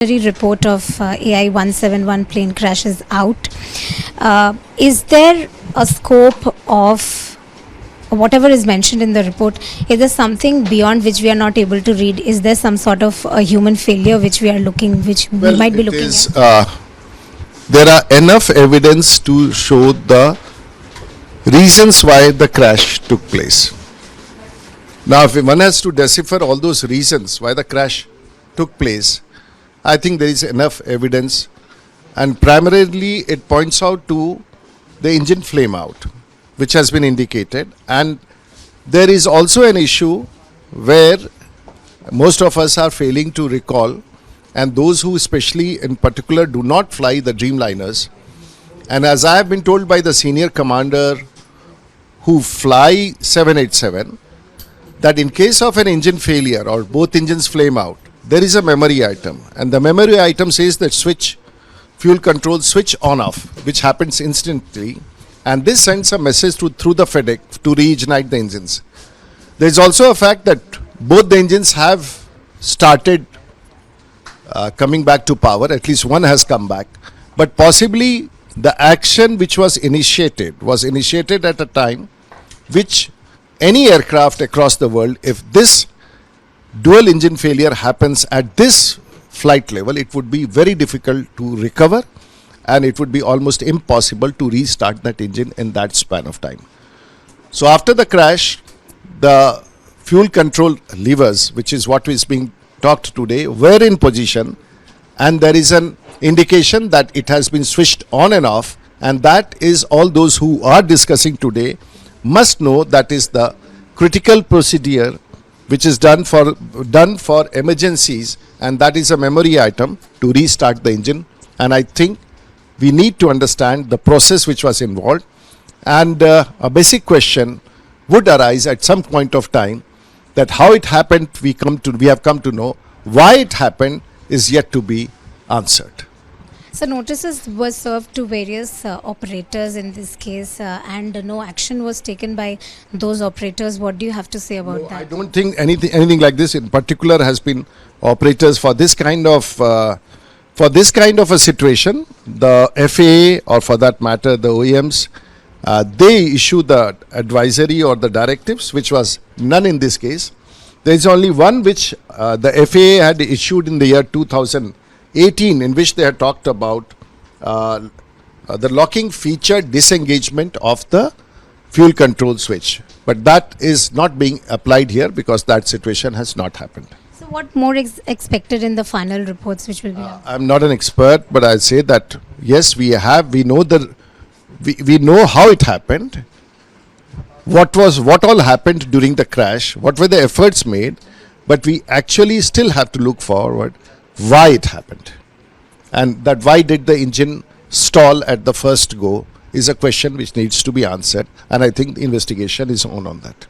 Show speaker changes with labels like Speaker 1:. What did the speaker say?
Speaker 1: Report of AI-171 plane crash is out. Is there a scope of whatever is mentioned in the report? Is there something beyond which we are not able to read? Is there some sort of a human failure which we are looking, which we might be looking at?
Speaker 2: There are enough evidence to show the reasons why the crash took place. Now, if one has to decipher all those reasons why the crash took place, I think there is enough evidence, and primarily it points out to the engine flame out, which has been indicated, and there is also an issue where most of us are failing to recall, and those who especially in particular do not fly the Dreamliners, and as I have been told by the senior commander who fly 787, that in case of an engine failure or both engines flame out, there is a memory item, and the memory item says that fuel control switch on off, which happens instantly, and this sends a message through the FedEx to reignite the engines. There is also a fact that both the engines have started coming back to power, at least one has come back, but possibly the action which was initiated at a time which any aircraft across the world, if this dual engine failure happens at this flight level, it would be very difficult to recover, and it would be almost impossible to restart that engine in that span of time. So after the crash, the fuel control levers, which is what is being talked today, were in position, and there is an indication that it has been switched on and off, and that is all those who are discussing today must know that is the critical procedure which is done for emergencies, and that is a memory item to restart the engine. And I think we need to understand the process which was involved, and a basic question would arise at some point of time, that how it happened we have come to know. Why it happened is yet to be answered.
Speaker 1: So notices were served to various operators in this case, and no action was taken by those operators. What do you have to say about that?
Speaker 2: I don't think anything like this in particular has been operators for this kind of a situation. The FAA, or for that matter the OEMs, they issue the advisory or the directives, which was none in this case. There is only one which the FAA had issued in the year 2018, in which they had talked about the locking feature disengagement of the fuel control switch. But that is not being applied here because that situation has not happened.
Speaker 1: So what more expected in the final reports which will be done?
Speaker 2: I'm not an expert, but I'll say that yes, we know how it happened, what all happened during the crash, what were the efforts made, but we actually still have to look forward why it happened, and that why did the engine stall at the first go is a question which needs to be answered, and I think the investigation is on that.